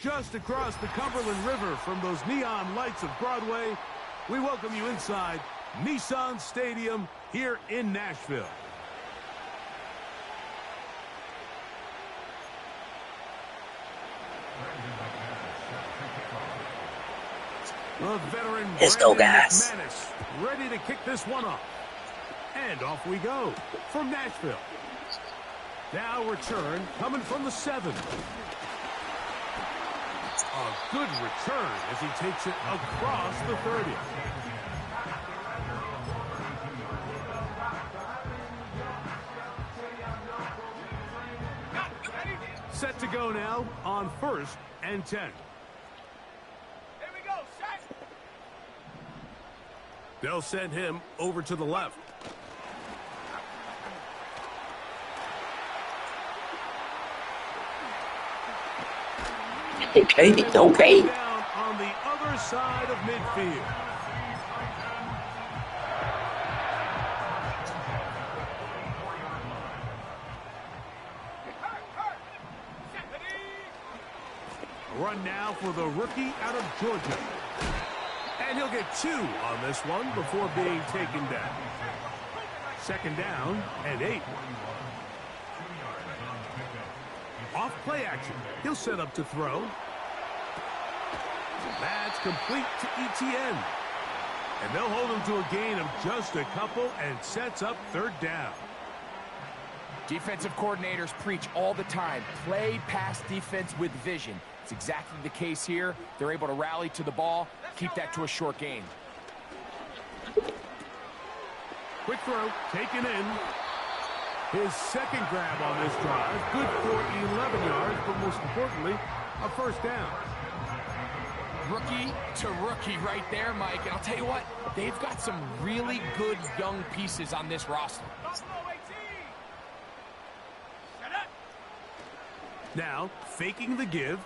Just across the Cumberland River from those neon lights of Broadway, we welcome you inside Nissan Stadium here in Nashville. The veteran Let's go, guys. McManus ready to kick this one off. And off we go from Nashville. Now return coming from the 7. A good return as he takes it across the 30. Set to go now on 1st and 10. Here we go, set. They'll send him over to the left. Okay, okay. Down on the other side of midfield. Run now for the rookie out of Georgia. And he'll get 2 on this one before being taken down. 2nd down and 8. Off play action. He'll set up to throw. That's complete to ETN. And they'll hold him to a gain of just a couple and sets up 3rd down. Defensive coordinators preach all the time. Play pass defense with vision. It's exactly the case here. They're able to rally to the ball, keep that to a short gain. Quick throw, taken in. His 2nd grab on this drive, good for 11 yards, but most importantly, a 1st down. Rookie to rookie right there, Mike. And I'll tell you what, they've got some really good young pieces on this roster. Now, faking the give.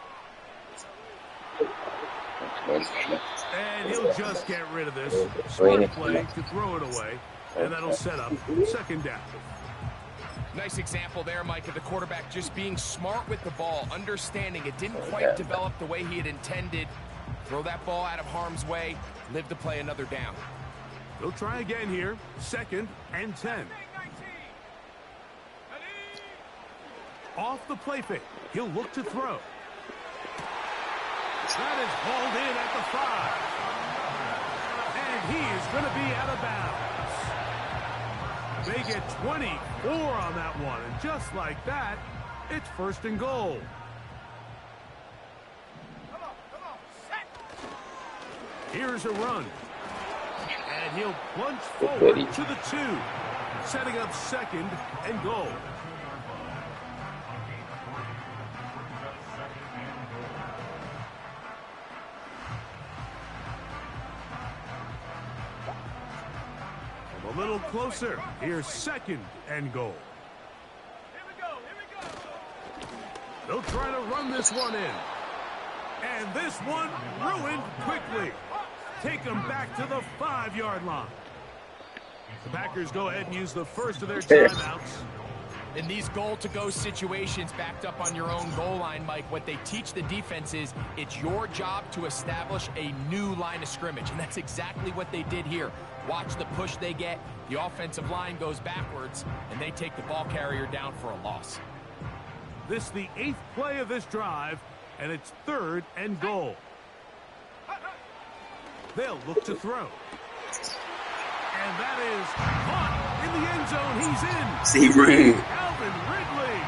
And he'll just get rid of this. Smart play to throw it away. And that'll set up 2nd down. Nice example there, Mike, of the quarterback just being smart with the ball, understanding it didn't quite develop the way he had intended. Throw that ball out of harm's way, live to play another down. They'll try again here. 2nd and 10. Off the play fake. He'll look to throw. That is hauled in at the 5. And he is going to be out of bounds. They get 24 on that one. And just like that, it's 1st and goal. Here's a run. And he'll plunge forward to the 2. Setting up 2nd and goal. A little closer. Here's 2nd and goal. Here we go. They'll try to run this one in. And this one ruined quickly. Take them back to the 5-yard line. The Packers go ahead and use the first of their timeouts. In these goal-to-go situations backed up on your own goal line, Mike, what they teach the defense is it's your job to establish a new line of scrimmage, and that's exactly what they did here. Watch the push they get. The offensive line goes backwards, and they take the ball carrier down for a loss. This is the 8th play of this drive, and it's 3rd and goal. They'll look to throw. And that is caught in the end zone. He's in. Alvin Ridley.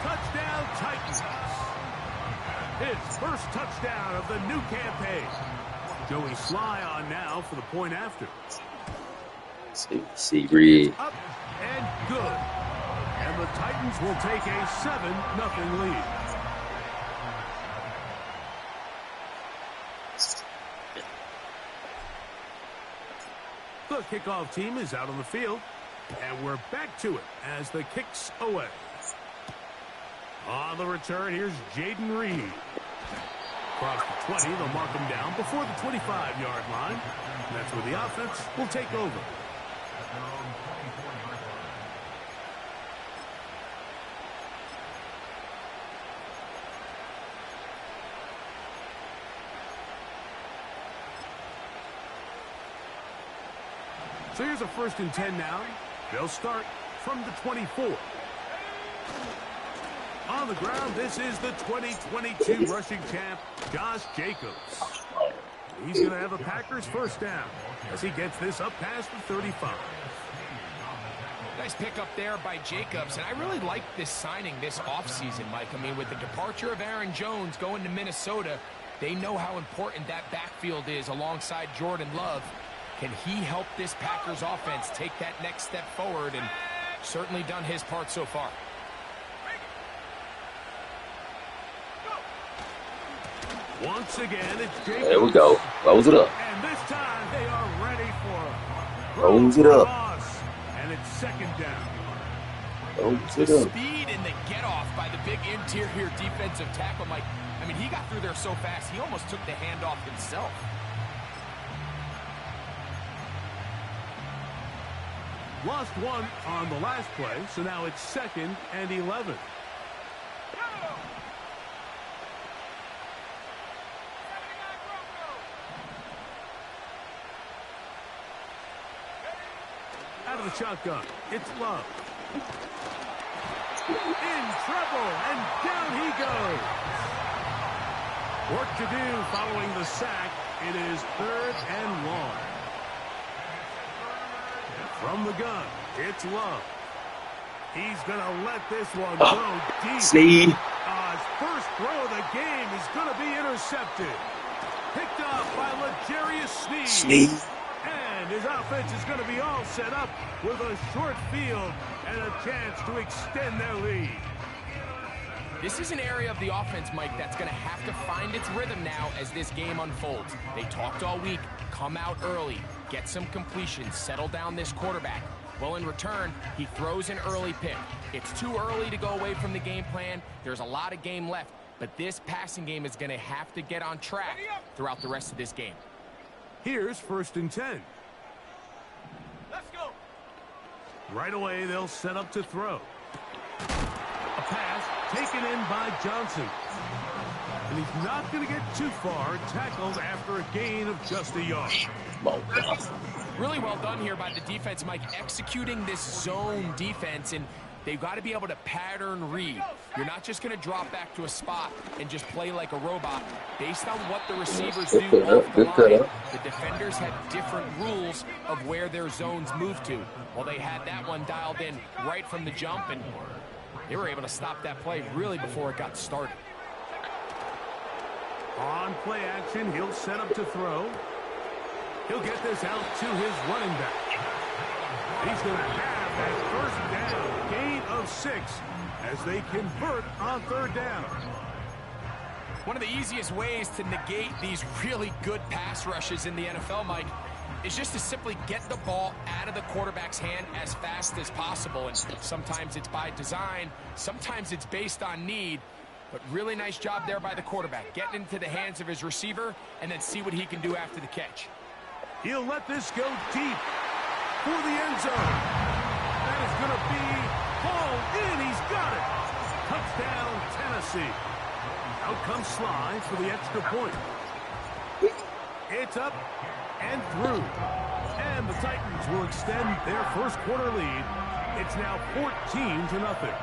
Touchdown Titans. His first touchdown of the new campaign. Joey Sly on now for the point after. See, Reed. Up and good. And the Titans will take a 7-0 lead. The kickoff team is out on the field, and we're back to it as the kick's away. On the return, here's Jaden Reed. Across the 20, they'll mark him down before the 25-yard line. That's where the offense will take over. So here's a 1st and 10 now. They'll start from the 24. On the ground, this is the 2022 rushing champ, Josh Jacobs. He's going to have a Packers 1st down as he gets this up past the 35. Nice pickup there by Jacobs, and I really like this signing this offseason, Mike. I mean, with the departure of Aaron Jones going to Minnesota, they know how important that backfield is alongside Jordan Love. Can he help this Packers offense take that next step forward? And certainly done his part so far. Once again, it's Jacobs. There we go. Close it up. And this time they are ready for a Close it up. loss. And it's 2nd down. Close The it up. speed and the get-off by the big interior defensive tackle, Mike. I mean, he got through there so fast, he almost took the handoff himself. Lost one on the last play, so now it's 2nd and 11. Out of the shotgun, it's Love. In trouble, and down he goes. Work to do following the sack. It is 3rd and long. From the gun, it's Love. He's going to let this one go deep. Sneed. His first throw of the game is going to be intercepted. Picked up by L'Jarius Sneed. Sneed. And his offense is going to be all set up with a short field and a chance to extend their lead. This is an area of the offense, Mike, that's going to have to find its rhythm now as this game unfolds. They talked all week, come out early, get some completions, settle down this quarterback. Well, in return, he throws an early pick. It's too early to go away from the game plan. There's a lot of game left, but this passing game is going to have to get on track throughout the rest of this game. Here's 1st and 10. Let's go. Right away, they'll set up to throw. A pass taken in by Johnson. And he's not going to get too far, tackled after a gain of just a yard. Really well done here by the defense, Mike, executing this zone defense, and they've got to be able to pattern read. You're not just going to drop back to a spot and just play like a robot. Based on what the receivers do off the line, the defenders have different rules of where their zones move to. Well, they had that one dialed in right from the jump, and they were able to stop that play really before it got started. On play action, he'll set up to throw. He'll get this out to his running back. He's going to have that 1st down, gain of 6, as they convert on 3rd down. One of the easiest ways to negate these really good pass rushes in the NFL, Mike, is just to simply get the ball out of the quarterback's hand as fast as possible. And sometimes it's by design, sometimes it's based on need. But really nice job there by the quarterback, getting into the hands of his receiver and then see what he can do after the catch. He'll let this go deep for the end zone. That is going to be hauled in. He's got it. Touchdown, Tennessee. Out comes Sly for the extra point. It's up and through. And the Titans will extend their 1st quarter lead. It's now 14-0.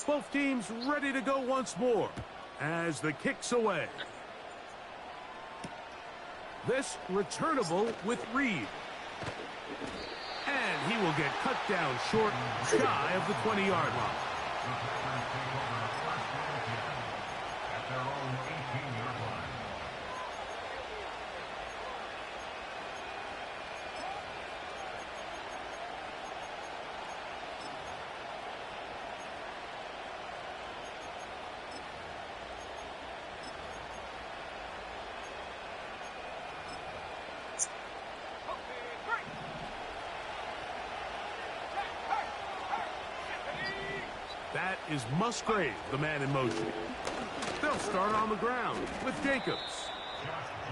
Both teams ready to go once more as the kick's away. This returnable with Reed. And he will get cut down short, shy of the 20-yard line. That is Musgrave, the man in motion. They'll start on the ground with Jacobs.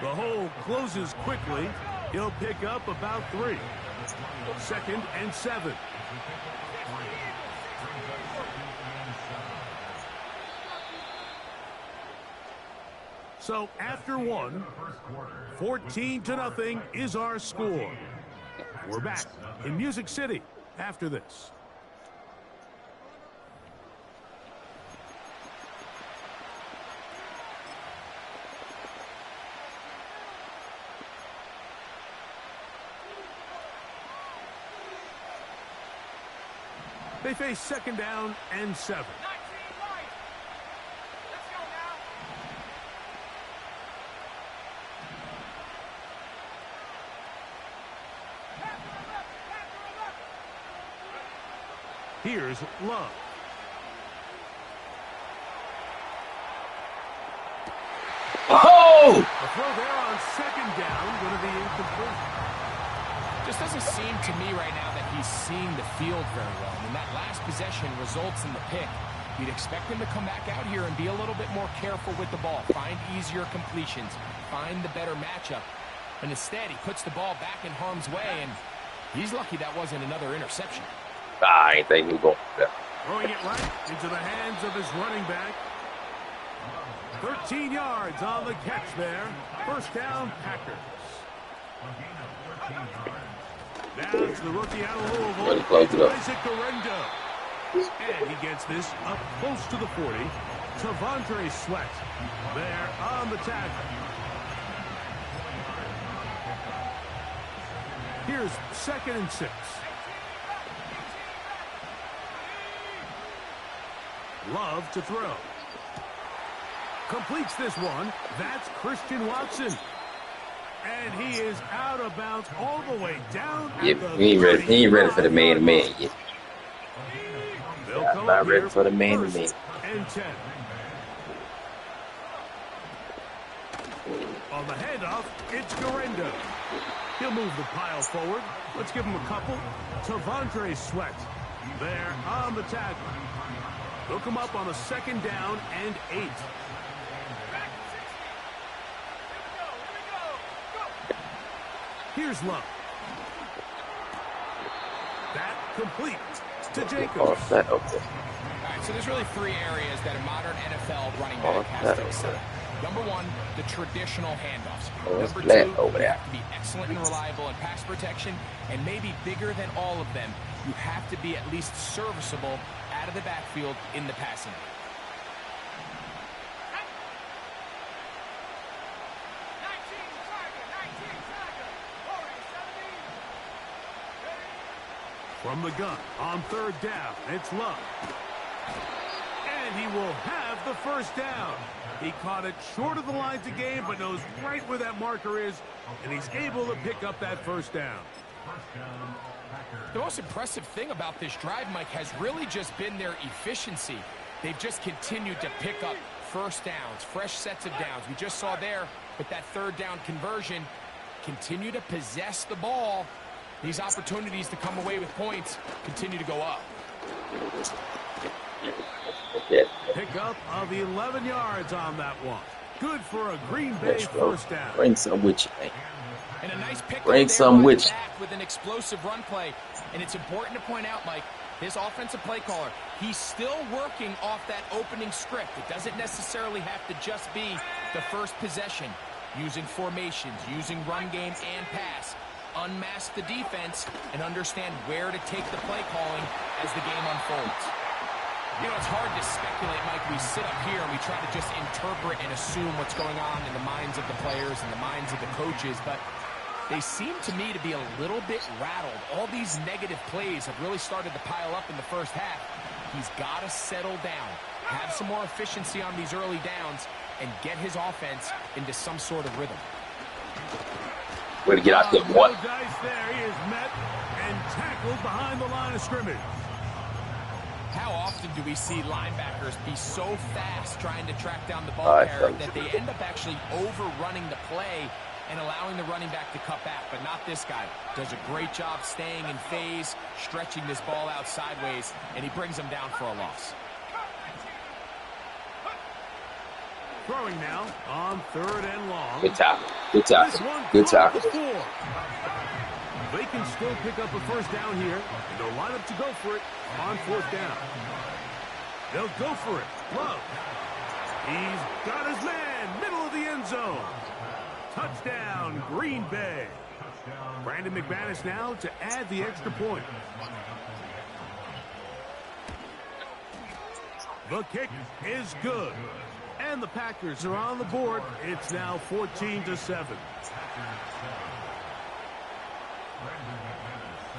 The hole closes quickly. He'll pick up about 3. 2nd and 7. So after 1, 14-0 is our score. We're back in Music City after this. They face 2nd down and 7. Here's Love. Oh! The throw there on 2nd down, going to be incomplete. Just doesn't seem to me right now that he's seeing the field very well. I mean, that last possession results in the pick. You'd expect him to come back out here and be a little bit more careful with the ball, find easier completions, find the better matchup. And instead, he puts the ball back in harm's way, and he's lucky that wasn't another interception. I ain't think he was going for that. Throwing it right into the hands of his running back. 13 yards on the catch there. 1st down, Packers. Now it's the rookie out of Louisville, Isaac Garendo. And he gets this up close to the 40. Tavondre Sweat there on the tackle. Here's 2nd and 6. Love to throw. Completes this one. That's Christian Watson. And he is out of bounds all the way down. Yeah, he ain't ready for the man-to-man yet. Not ready for the man-to-man. And 10. On the handoff, it's Garendo. He'll move the pile forward. Let's give him a couple. Tavondre Sweat there on the tackle. They'll come up on a 2nd down and 8. Here's Love. That complete to Jacobs. Oh, that okay. All right, so there's really 3 areas that a modern NFL running back has to excel. Number 1, the traditional handoffs. Number 2, over there. You have to be excellent and reliable in pass protection, and maybe bigger than all of them, you have to be at least serviceable out of the backfield in the passing game. From the gun on 3rd down, it's Love. And he will have the 1st down. He caught it short of the lines of game, but knows right where that marker is, and he's able to pick up that 1st down. The most impressive thing about this drive, Mike, has really just been their efficiency. They've just continued to pick up 1st downs, fresh sets of downs. We just saw there with that 3rd down conversion, continue to possess the ball. These opportunities to come away with points continue to go up. Pick up of 11 yards on that one. Good for a Green Bay 1st down. Bring some with you, man. And a nice pick Bring some with you. Back with an explosive run play. And it's important to point out, Mike, his offensive play caller, he's still working off that opening script. It doesn't necessarily have to just be the first possession. Using formations, using run game and pass. Unmask the defense and understand where to take the play calling as the game unfolds. You know, it's hard to speculate, Mike. We sit up here and we try to just interpret and assume what's going on in the minds of the players and the minds of the coaches, but they seem to me to be a little bit rattled. All these negative plays have really started to pile up in the 1st half. He's got to settle down, have some more efficiency on these early downs, and get his offense into some sort of rhythm. Way to get out there, boy. No dice there. He is met and tackled behind the line of scrimmage. How often do we see linebackers be so fast trying to track down the ball carrier that they end up actually overrunning the play and allowing the running back to cut back? But not this guy. Does a great job staying in phase, stretching this ball out sideways, and he brings them down for a loss. Throwing now on 3rd and long. Good tackle. Good This tackle. one Good caught tackle. the 4. They can still pick up a first down here, and they'll line up to go for it on 4th down. They'll go for it. Love. He's got his man, middle of the end zone. Touchdown, Green Bay. Brandon McManus now to add the extra point. The kick is good. And the Packers are on the board. It's now 14-7.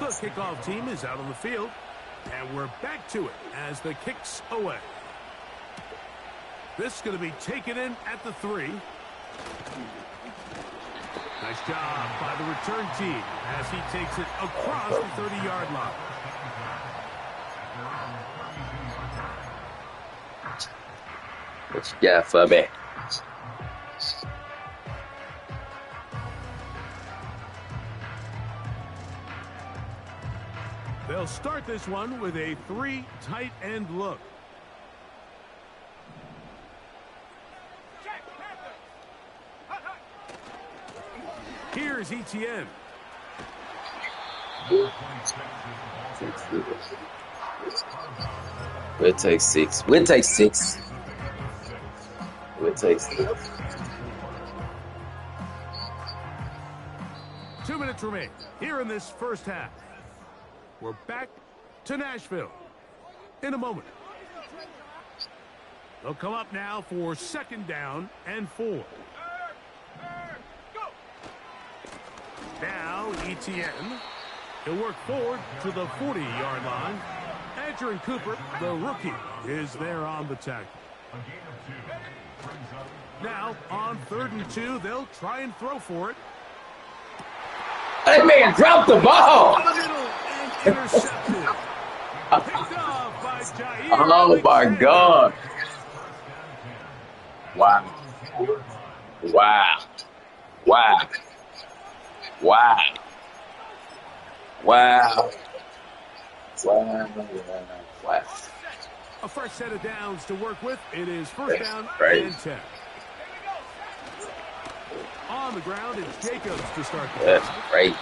The kickoff team is out on the field. And we're back to it as the kick's away. This is going to be taken in at the 3. Nice job by the return team as he takes it across the 30-yard line. What you got for me? They'll start this one with a 3 tight end look. Here's ETN. We'll take 6. We'll take 6. We'll take 6. 2 minutes remain here in this first half. We're back to Nashville in a moment. They'll come up now for 2nd down and 4. Now ETN. He'll work forward to the 40-yard line. Adrian Cooper, the rookie, is there on the tackle. Now on 3rd and 2, they'll try and throw for it. That man dropped the ball. Middle and intercepted. Picked off by Jair. Oh my God. Wow. Wow. Wow. Wow. Wow. Wow. Wow. A fresh set of downs to work with. It is 1st down Right. and 10. On the ground, it's Jacobs to start the That's drive. great.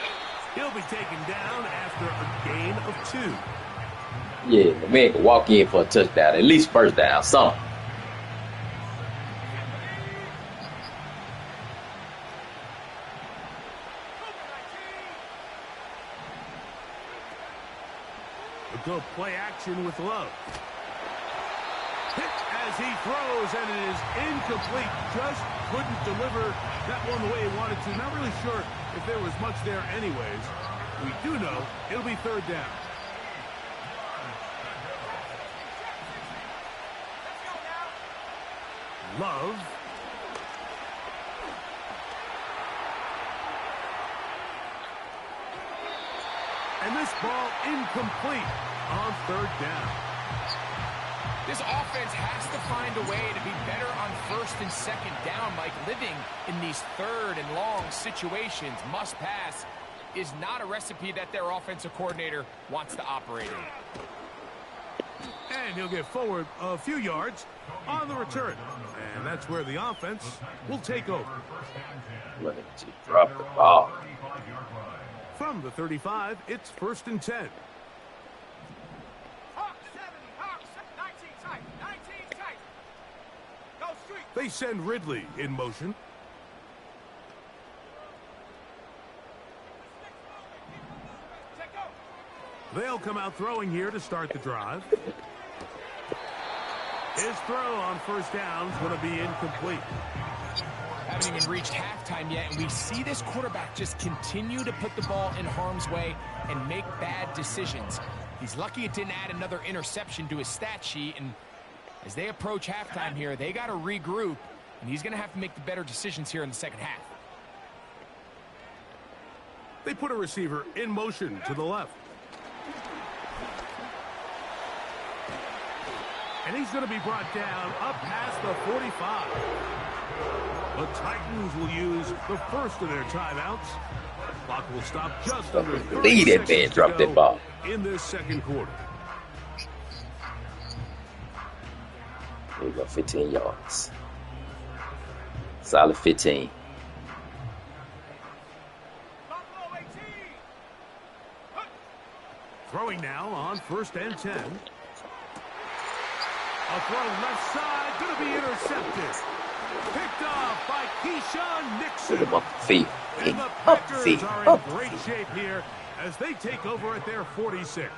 He'll be taken down after a gain of 2. Yeah, the man can walk in for a touchdown, at least 1st down, something. A good play action with Love. Hit as he throws, and it is incomplete. Just couldn't deliver that one the way he wanted to. Not really sure if there was much there anyways. We do know it'll be 3rd down. Love. And this ball incomplete on 3rd down. This offense has to find a way to be better on 1st and 2nd down. Mike, living in these 3rd and long situations, must pass, is not a recipe that their offensive coordinator wants to operate in. And he'll get forward a few yards on the return. And that's where the offense will take over. Look at you drop the ball. From the 35, it's 1st and 10. They send Ridley in motion. They'll come out throwing here to start the drive. His throw on 1st down is going to be incomplete. Haven't even reached halftime yet, and we see this quarterback just continue to put the ball in harm's way and make bad decisions. He's lucky it didn't add another interception to his stat sheet, and as they approach halftime here, they got to regroup, and he's going to have to make the better decisions here in the 2nd half. They put a receiver in motion to the left. And he's going to be brought down up past the 45. The Titans will use the first of their timeouts. Clock will stop just under 30 Lead it, seconds man. to Drop go that ball. in this 2nd quarter. There you go, 15 yards. Solid 15. Throwing now on 1st and 10. A throw left side, going to be intercepted. Picked off by Keyshawn Nixon. Put him up feet. And the Up Packers feet. are in Up great feet. shape here as they take over at their 46.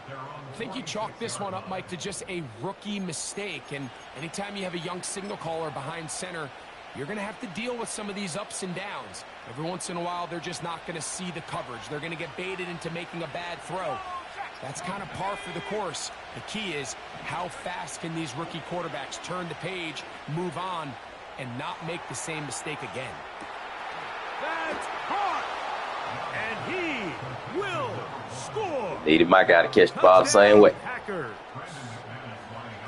I think you chalk this one up, Mike, to just a rookie mistake. And anytime you have a young signal caller behind center, you're going to have to deal with some of these ups and downs. Every once in a while, they're just not going to see the coverage. They're going to get baited into making a bad throw. That's kind of par for the course. The key is how fast can these rookie quarterbacks turn the page, move on, and not make the same mistake again. That's caught. And he will score. Needed my guy to catch the ball the same way. Packers.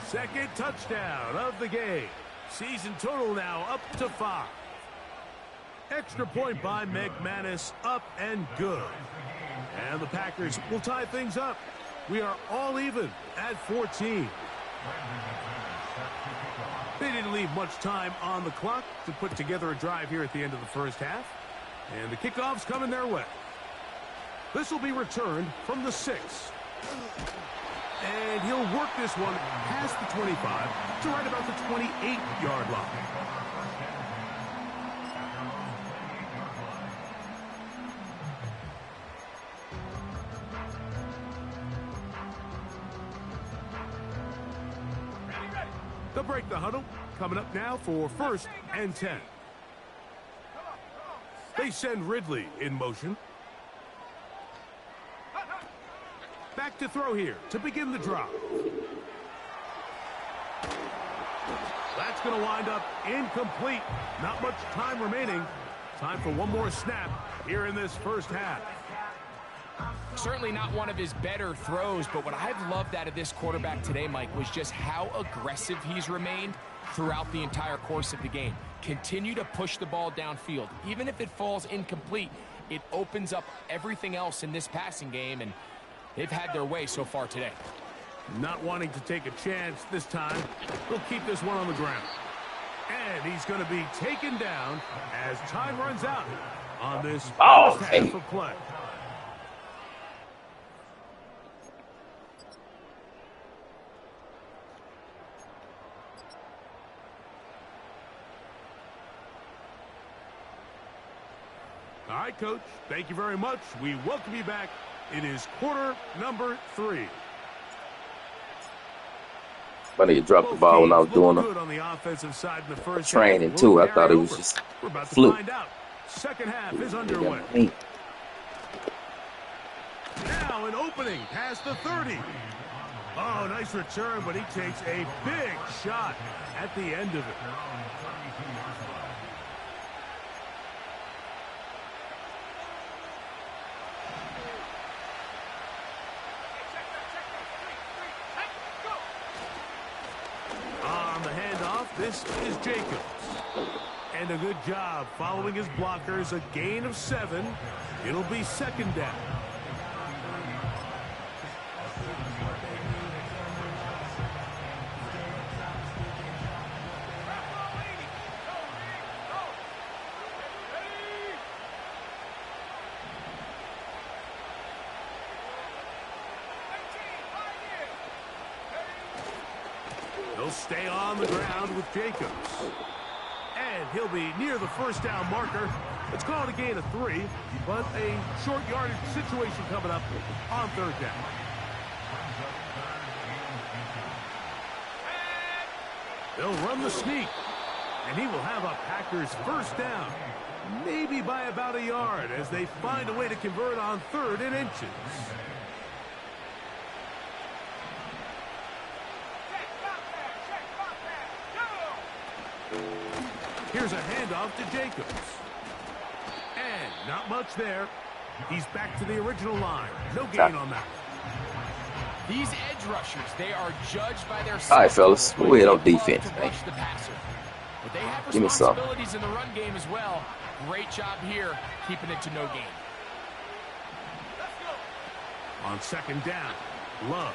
Second touchdown of the game. Season total now up to 5. Extra point by McManus, up and good. And the Packers will tie things up. We are all even at 14. They didn't leave much time on the clock to put together a drive here at the end of the first half. And the kickoff's coming their way. This will be returned from the 6. And he'll work this one past the 25 to right about the 28-yard line. They'll break the huddle. Coming up now for 1st and 10. They send Ridley in motion. Back to throw here to begin the drive. That's going to wind up incomplete. Not much time remaining. Time for one more snap here in this first half. Certainly not one of his better throws, but what I've loved out of this quarterback today, Mike, was just how aggressive he's remained throughout the entire course of the game. Continue to push the ball downfield. Even if it falls incomplete, it opens up everything else in this passing game, and they've had their way so far today. Not wanting to take a chance this time. We'll keep this one on the ground. And he's going to be taken down as time runs out on this first half of play. All right, Coach, thank you very much. We welcome you back. It is quarter number 3. I need to drop the ball when I was doing the training, too. I thought it was just fluke. Second half is underway. Now an opening past the 30. Oh, nice return, but he takes a big shot at the end of it. This is Jacobs. And a good job following his blockers. A gain of 7. It'll be second down. He'll stay on the ground with Jacobs. And he'll be near the first down marker. It's called a gain of 3, but a short yardage situation coming up on third down. They'll run the sneak, and he will have a Packers first down. Maybe by about a yard as they find a way to convert on 3rd and inches. Here's a handoff to Jacobs. And not much there. He's back to the original line. No gain on that. These edge rushers, they are judged by their... All right, fellas. We'll hit on defense, man. But they have Give me some. responsibilities in the run game as well. Great job here, keeping it to no gain. On second down, Love.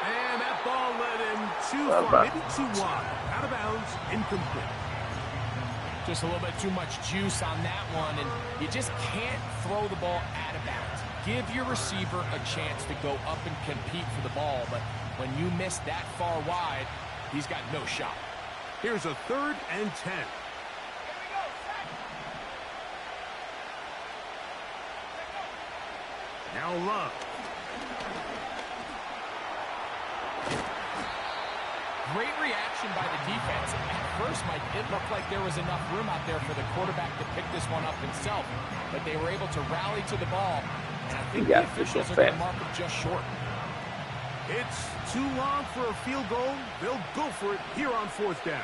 And that ball led him too far, maybe too wide. Out of bounds, incomplete. Just a little bit too much juice on that one, and you just can't throw the ball out of bounds. Give your receiver a chance to go up and compete for the ball, but when you miss that far wide, he's got no shot. Here's a 3rd and 10. Now Love. Great reaction by the defense. At first, Mike, it looked like there was enough room out there for the quarterback to pick this one up himself, but they were able to rally to the ball, and I think the officials are going to mark him just short. It's too long for a field goal. They'll go for it here on 4th down.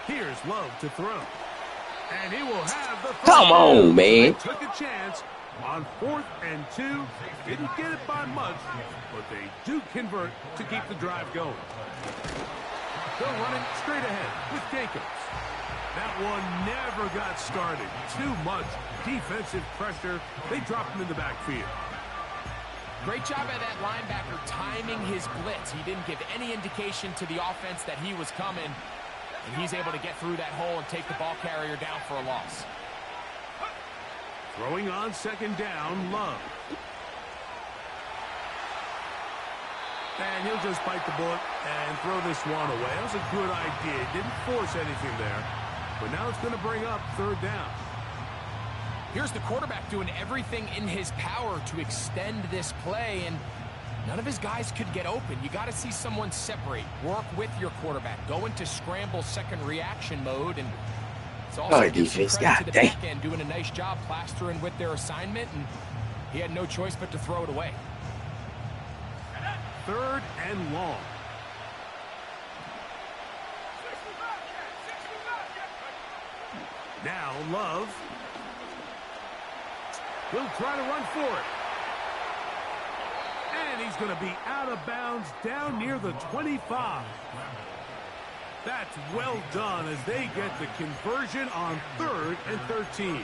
Here's Love to throw. And he will have the first Come on, down. man. They took a chance on 4th and 2. Didn't get it by much, but they do convert to keep the drive going. They'll run it straight ahead with Jacobs. That one never got started. Too much defensive pressure. They dropped him in the backfield. Great job by that linebacker timing his blitz. He didn't give any indication to the offense that he was coming, and he's able to get through that hole and take the ball carrier down for a loss. Throwing on 2nd down, Love. And he'll just bite the bullet and throw this one away. That was a good idea. Didn't force anything there. But now it's going to bring up 3rd down. Here's the quarterback doing everything in his power to extend this play, and none of his guys could get open. You got to see someone separate, work with your quarterback, go into scramble second reaction mode, and it's also defense, to the back end doing a nice job plastering with their assignment, and he had no choice but to throw it away. 3rd and long. Now Love. He'll try to run for it. And he's going to be out of bounds down near the 25. That's well done as they get the conversion on 3rd and 13.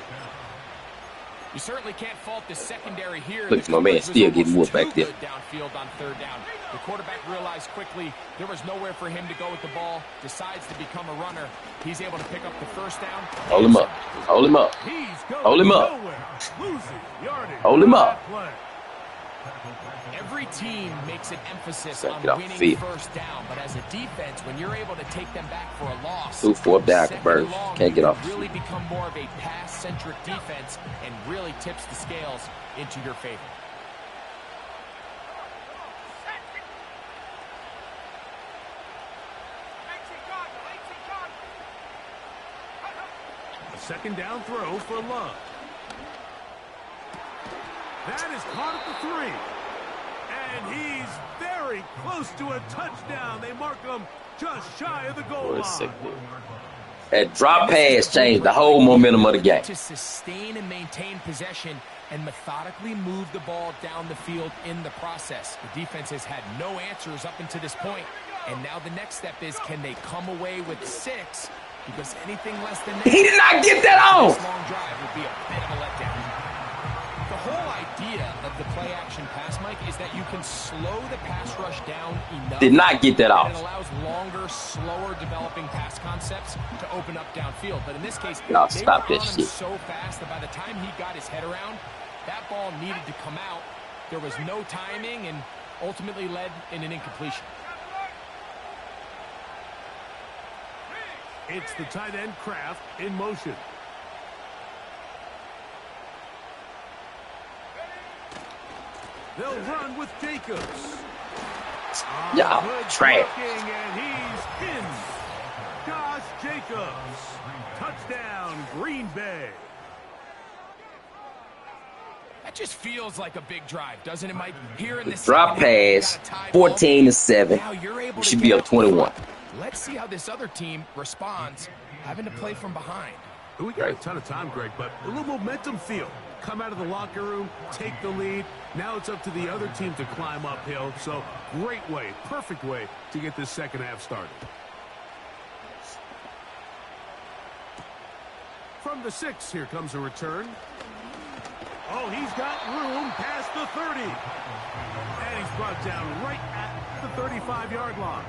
You certainly can't fault the secondary here. Look at my man still getting whooped back there. Downfield on 3rd down. The quarterback realized quickly there was nowhere for him to go with the ball. Decides to become a runner. He's able to pick up the 1st down. Hold him up. Hold him up. Hold him up. Hold him up. Every team makes an emphasis on winning 1st down, but as a defense, when you're able to take them back for a loss, 4th down conversion. Can't get off. Really become more of a pass-centric defense and really tips the scales into your favor. A 2nd down throw for Love. That is caught at the 3. And he's very close to a touchdown. They mark him just shy of the goal line. That drop pass changed the whole momentum of the game. To sustain and maintain possession and methodically move the ball down the field in the process. The defense has had no answers up until this point, and now the next step is, can they come away with 6? Because anything less than that, he did not get that off. This long drive would be a bit of a letdown. The whole idea of the play-action pass, Mike, is that you can slow the pass rush down enough. Did not get that off. It allows longer, slower developing pass concepts to open up downfield. But in this case, y'all they stop were that on him shit so fast that by the time he got his head around, that ball needed to come out. There was no timing and ultimately led in an incompletion. It's the tight end Kraft in motion. They'll run with Jacobs. Y'all trash. And he's in. Josh Jacobs. Touchdown, Green Bay. That just feels like a big drive, doesn't it, Mike? Here in the drop pass, 14-7. Now you're able You should be up 21. Let's see how this other team responds, having to play from behind. We got a ton of time, Greg, but a little momentum feel. Come out of the locker room, take the lead. Now it's up to the other team to climb uphill. So great way, perfect way to get this second half started. From the 6, here comes a return. Oh, he's got room past the 30. And he's brought down right at the 35-yard line.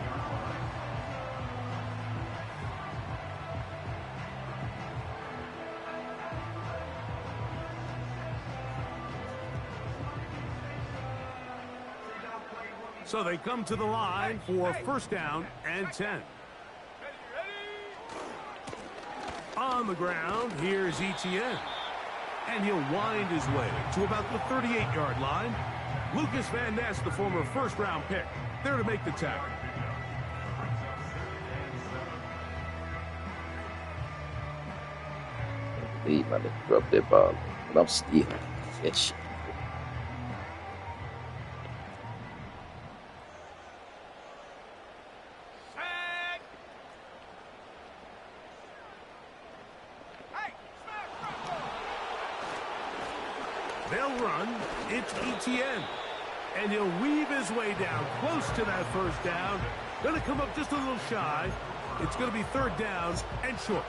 So they come to the line for first down and 10. On the ground, here's Etienne. And he'll wind his way to about the 38-yard line. Lucas Van Ness, the former first-round pick, there to make the tackle. Leave my nigga drop that ball, but I'm still that shit. They'll run. It's Etienne. And he'll weave his way down close to that first down. Going to come up just a little shy. It's going to be third down and short.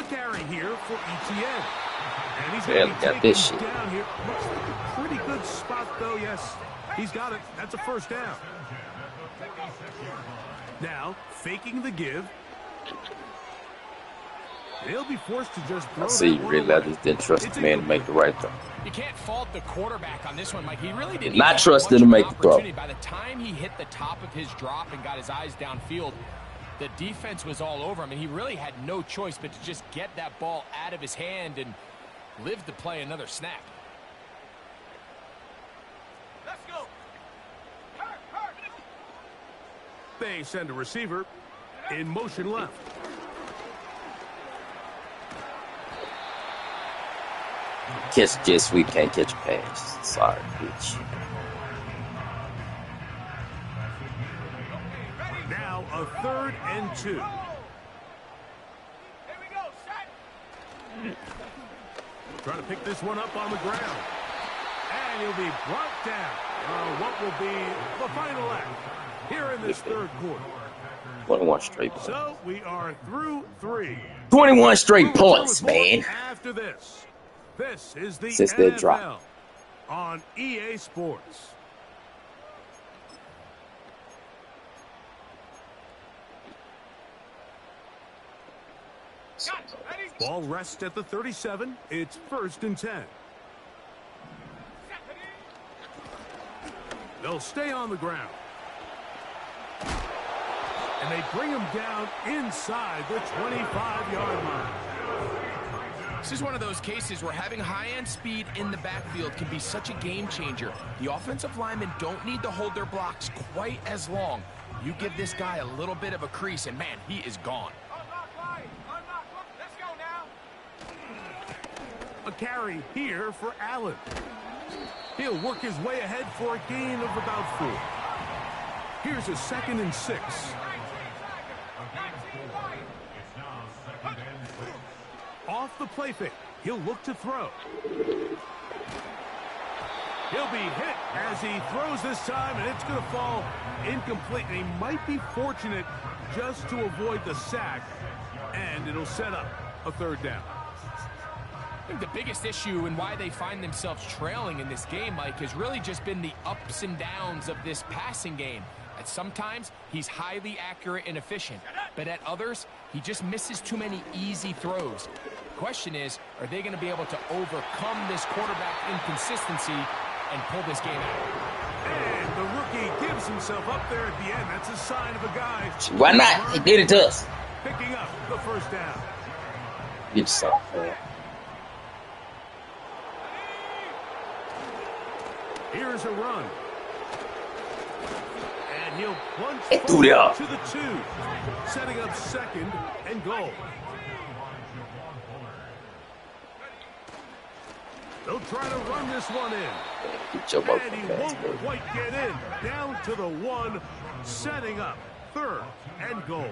Carry here for Etienne. And he's going to got this shit down here. Looks like a pretty good spot, though. Yes, he's got it. That's a first down. Now, faking the give. He'll be forced to just throw. See, really, I just didn't trust the man to make the right throw. You can't fault the quarterback on this one, Mike. He really didn't not trust him to make the throw. By the time he hit the top of his drop and got his eyes downfield, the defense was all over him, and he really had no choice but to just get that ball out of his hand and live to play another snap. Let's go. They send a receiver in motion left. Catch jet sweep, can't catch a pass. Sorry, bitch. Now a 3rd and 2. Here we go, set. Trying to pick this one up on the ground. And he'll be brought down. What will be the final act here in this third quarter. 21 straight points. So we are through 3. 21 straight points, man. After this is the Since NFL that drop on EA Sports. Ball rests at the 37. It's 1st and 10. They'll stay on the ground. And they bring him down inside the 25-yard line. This is one of those cases where having high-end speed in the backfield can be such a game changer. The offensive linemen don't need to hold their blocks quite as long. You give this guy a little bit of a crease, and man, he is gone. Let's go now. A carry here for Allen. He'll work his way ahead for a gain of about 4. Here's a 2nd and 6. Off the play fake. He'll look to throw. He'll be hit as he throws this time, and it's going to fall incomplete. And he might be fortunate just to avoid the sack, and it'll set up a 3rd down. I think the biggest issue and why they find themselves trailing in this game, Mike, has really just been the ups and downs of this passing game. At sometimes, he's highly accurate and efficient, but at others, he just misses too many easy throws. The question is, are they going to be able to overcome this quarterback inconsistency and pull this game out? And the rookie gives himself up there at the end. That's a sign of a guy. Why not? He did it to us. Picking up the 1st down. Get yourself, man. Here's a run. And he'll plunge forward to the 2, setting up 2nd and goal. They'll try to run this one in. And he won't quite get in. Down to the 1, setting up 3rd and goal.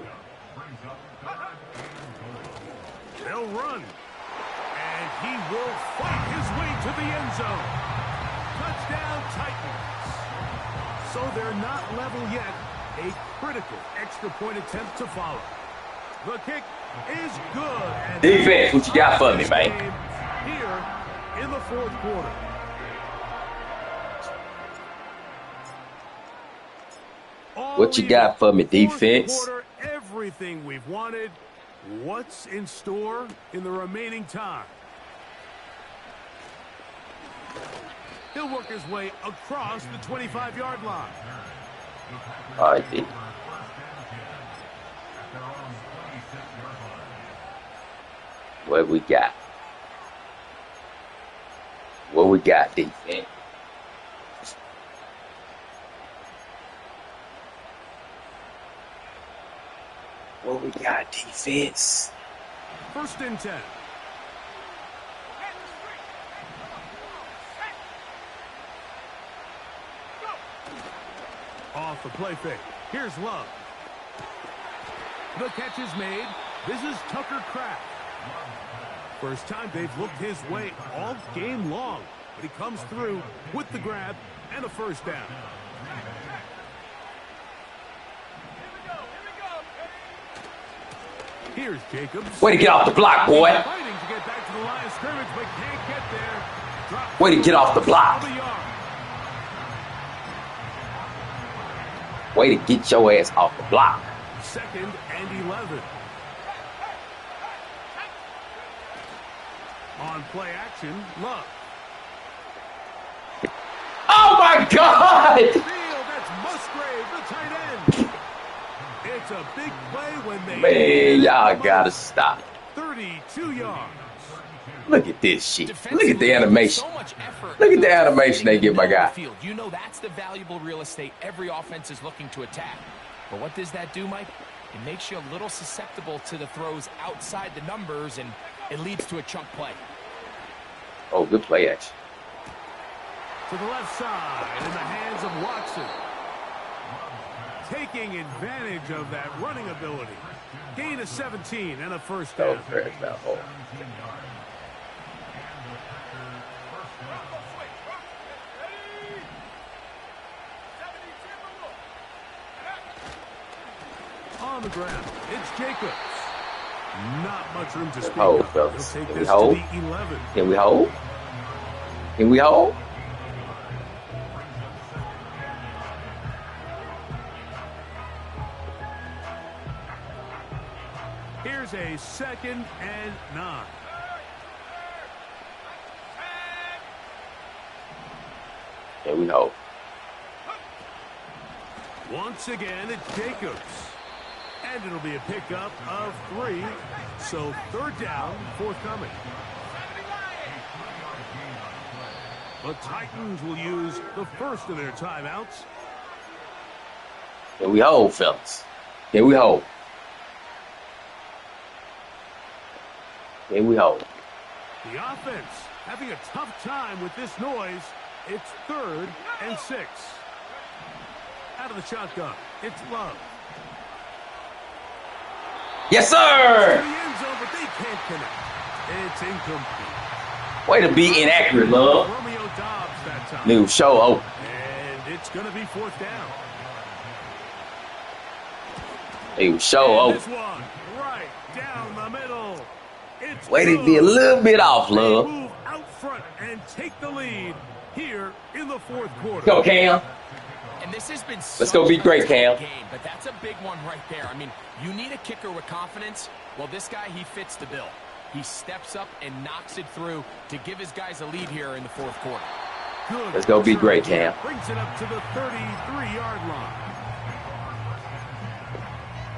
They'll run. And he will fight his way to the end zone. Touchdown, Titans. So they're not level yet. A critical extra point attempt to follow. The kick is good. And defense, what you got for me, man? Here in the 4th quarter. What you got for me, defense? Quarter, everything we've wanted. What's in store in the remaining time? He'll work his way across the 25-yard line. All right, D. What we got? What we got, defense? What we got, defense? 1st and 10. Off the play fake. Here's Love. The catch is made. This is Tucker Kraft. First time they've looked his way all game long, but he comes through with the grab and a 1st down. Here's Jacobs. Way to get off the block, boy. Fighting to get back to the line of scrimmage, but can't get there. Way to get off the block. Way to get your ass off the block. 2nd and 11. On play action, Love. Oh my God! That's Musgrave, the tight end. It's a big play when they... Man, y'all gotta stop. 32 yards. Look at this shit. Look at the animation. Look at the animation they give my guy. You know that's the valuable real estate every offense is looking to attack. But what does that do, Mike? It makes you a little susceptible to the throws outside the numbers, and it leads to a chunk play. Oh, good play action. To the left side in the hands of Watson. Taking advantage of that running ability. Gain of 17 and a 1st down. Oh, there's that hole. On the ground, it's Jacobs. Not much room to speak Hold, of. fellas. He'll take Can we this hold? to the 11. Can we hold? Can we hold? Here's a 2nd and 9. Can we hold? Once again, it's Jacobs. And it'll be a pickup of 3. So 3rd down, forthcoming. The Titans will use the first of their timeouts. Can we hold, fellas? Can we hold? Can we hold? The offense having a tough time with this noise. It's 3rd and 6. Out of the shotgun, it's Love. Yes, To sir! the end zone, but they can't connect. It's incomplete. Way to be inaccurate, Love. Romeo Dobbs that time. New show open. And it's going to be 4th down. New show And open. this one right down the middle. It's Way to good. be a little bit off, They Love. move out front and take the lead here in the 4th quarter. Go, Cam. And this has been Let's go be great, Cam. game, but that's a big one right there. I mean, you need a kicker with confidence. Well, this guy, he fits the bill. He steps up and knocks it through to give his guys a lead here in the 4th quarter. Good. Let's go be great, Cam. Brings it up to the 33-yard line.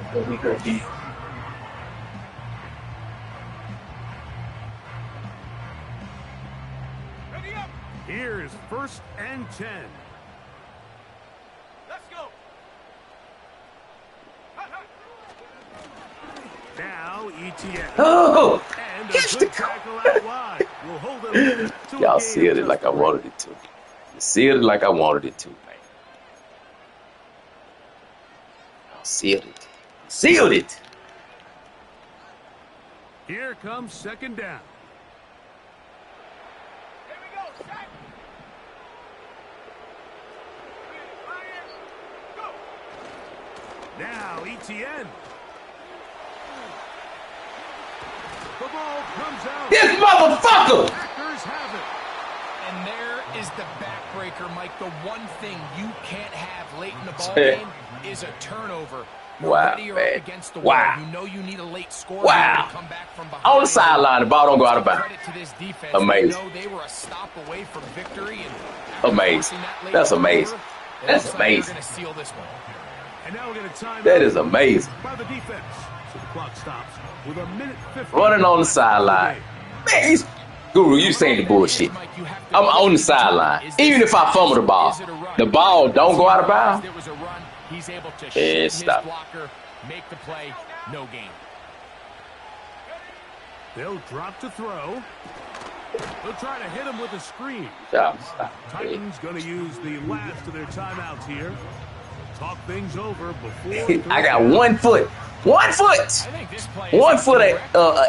Let's go be great, Cam. Ready up. Here's 1st and 10. Let's go. Now ETN. Oh! And a Catch good the tackle out wide. Will hold them to a Y'all gain sealed of it like I just wanted it to. You sealed it like I wanted it to, man. Y'all Sealed it. Sealed it. Here comes second down. Here we go. Set. Go. Now ETN. The ball comes out. This motherfucker! Packers have it. And there is the backbreaker, Mike. The one thing you can't have late in the ball game is a turnover. You're ready or up against the wall. You know you need a late score to come back from behind. On the sideline, the ball don't go out of bounds. Credit to this defense. Amazing. They know they were a stop away from victory. And amazing. That's amazing. That's amazing. They're going to seal this one. And now we're going to time that is amazing. By the defense. So the clock stops with a minute 50. Running on the sideline. Man, he's Guru, you saying the bullshit. I'm on the sideline. Even if I fumble the ball don't go out of bounds. He's able to shoot his blocker, make the play, no gain. They'll drop to throw. They'll try to hit him with a screen. Titans going to use the last of their timeouts here. Talk things over before. I got 1 foot. 1 foot. 1 foot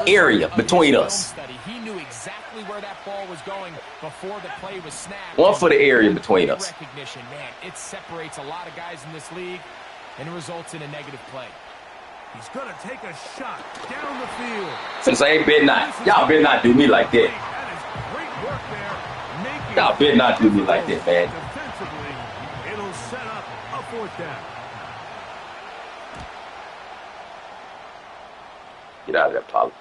area between us. He knew exactly where that ball was going before the play was snapped. 1 foot of area between us. Recognition, man, it separates a lot of guys in this league and results in a negative play. He's going to take a shot down the field. Since I ain't better not. Y'all better not do me like that. That is great work there. Y'all better not do me like that, man. Defensively, it'll set up a fourth down. Get out of there, Polly.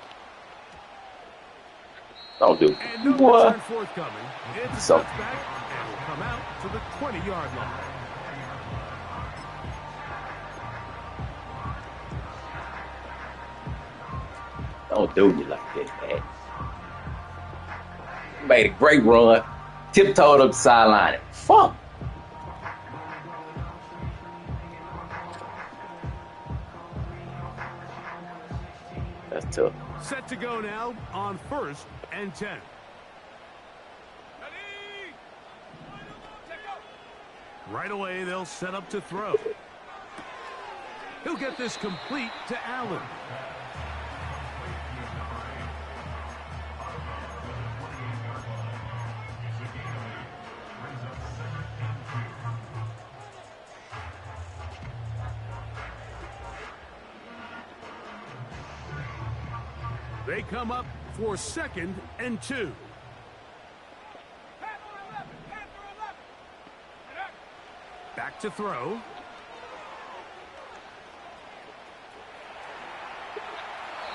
Don't do it. And no return forthcoming. It's a touchback and will come out to the 20-yard line. Don't do me like that, man. Made a great run. Tiptoed up the sideline. Fuck. That's tough. Set to go now on 1st and 10. Right away, they'll set up to throw. He'll get this complete to Allen. They come up for 2nd and 2. Back to throw.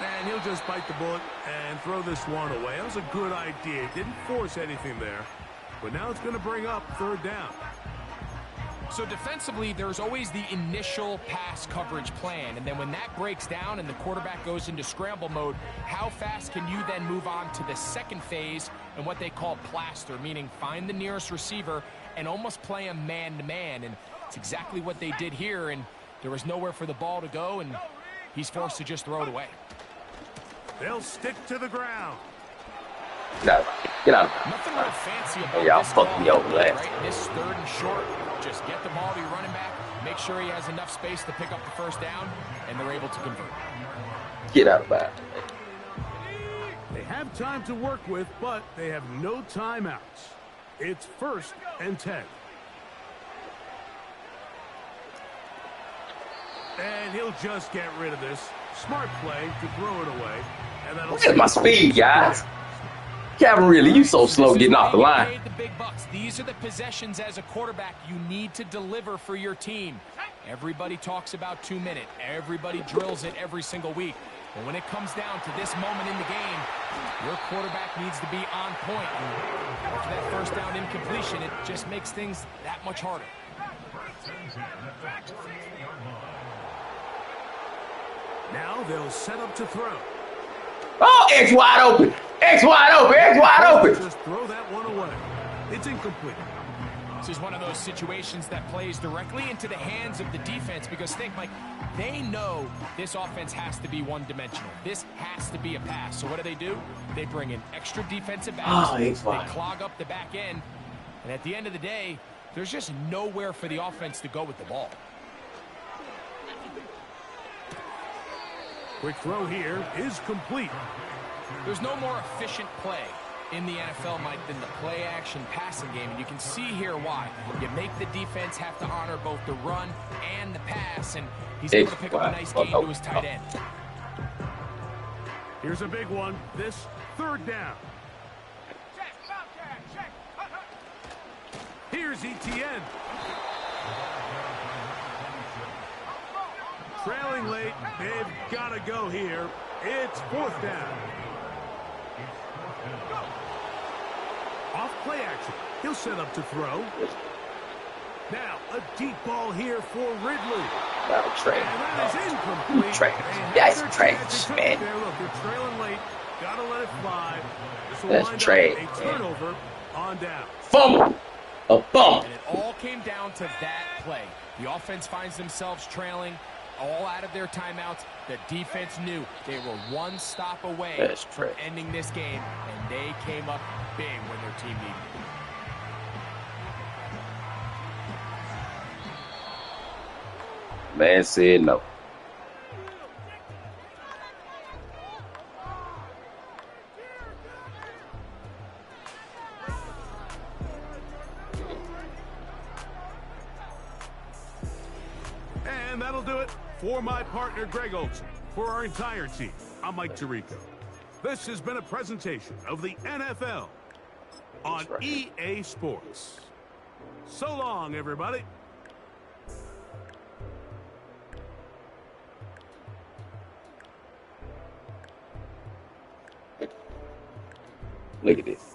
And he'll just bite the bullet and throw this one away. That was a good idea. Didn't force anything there. But now it's going to bring up 3rd down. So defensively, there's always the initial pass coverage plan. And then when that breaks down and the quarterback goes into scramble mode, how fast can you then move on to the second phase and what they call plaster, meaning find the nearest receiver and almost play a man-to-man. And it's exactly what they did here. And there was nowhere for the ball to go, and he's forced to just throw it away. They'll stick to the ground. Get out of here. Nothing real fancy about y'all this fucked me over last. Right? This 3rd and short. Just get the ball to your running back, make sure he has enough space to pick up the 1st down, and they're able to convert. Get out of bounds. They have time to work with, but they have no timeouts. It's 1st and 10. And he'll just get rid of this. Smart play to throw it away. And that'll Look at my speed, guys. Kevin, really, you so slow getting off the line. The big bucks. These are the possessions as a quarterback you need to deliver for your team. Everybody talks about 2-minute. Everybody drills it every single week. But when it comes down to this moment in the game, your quarterback needs to be on point. And after that 1st down incompletion, it just makes things that much harder. Now they'll set up to throw. Oh, X wide open. X wide open. X wide open. Just throw that one away. It's incomplete. This is one of those situations that plays directly into the hands of the defense because think, Mike, they know this offense has to be one-dimensional. This has to be a pass. So what do? They bring in extra defensive backs. They clog up the back end. And at the end of the day, there's just nowhere for the offense to go with the ball. Quick throw here is complete. There's no more efficient play in the NFL, Mike, than the play-action passing game, and you can see here why. You make the defense have to honor both the run and the pass, and he's able to pick up a nice gain to his tight end. Here's a big one. This 3rd down. Check, Bobcat, check. Here's ETN. Trailing late. They've got to go here. It's 4th down. Off play action. He'll set up to throw. Now, a deep ball here for Ridley. That'll trade. And that is incomplete. Trash. That's trash, man. Look, they're trailing late. Gotta let it fly. That's trash. A turnover on down. Fumble. A bump. And it all came down to that play. The offense finds themselves trailing, all out of their timeouts. The defense knew they were one stop away from ending this game, and they came up big when their team needed it. Man said no. And that'll do it for my partner, Greg Olson. For our entire team, I'm Mike Tirico. This has been a presentation of the NFL on EA Sports. So long, everybody. Look at this.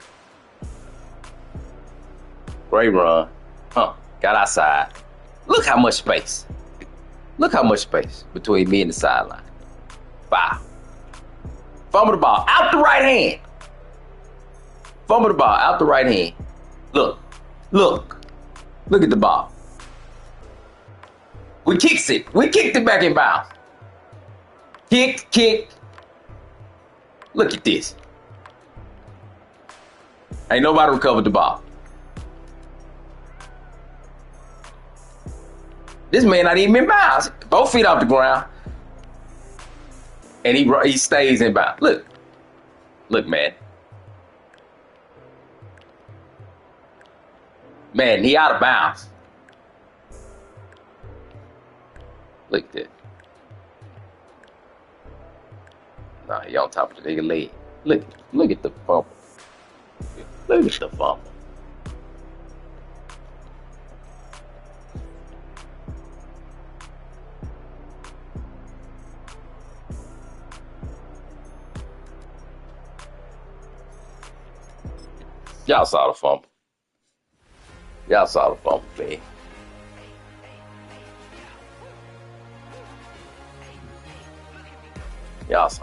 Great run. Got outside. Look how much space. Look how much space between me and the sideline. Wow. Fumble the ball out the right hand. Fumble the ball out the right hand. Look. Look. Look at the ball. We kicked it. We kicked it back in bounds. Kick. Look at this. Ain't nobody recovered the ball. This man not even in bounds. Both feet off the ground. And he stays in bounds. Look. Look, man. Man, he out of bounds. Look at that. Nah, he on top of the nigga leg. Look at the fumble. Look at the fumble. Y'all saw the fumble. Y'all saw the fumble, man. Y'all saw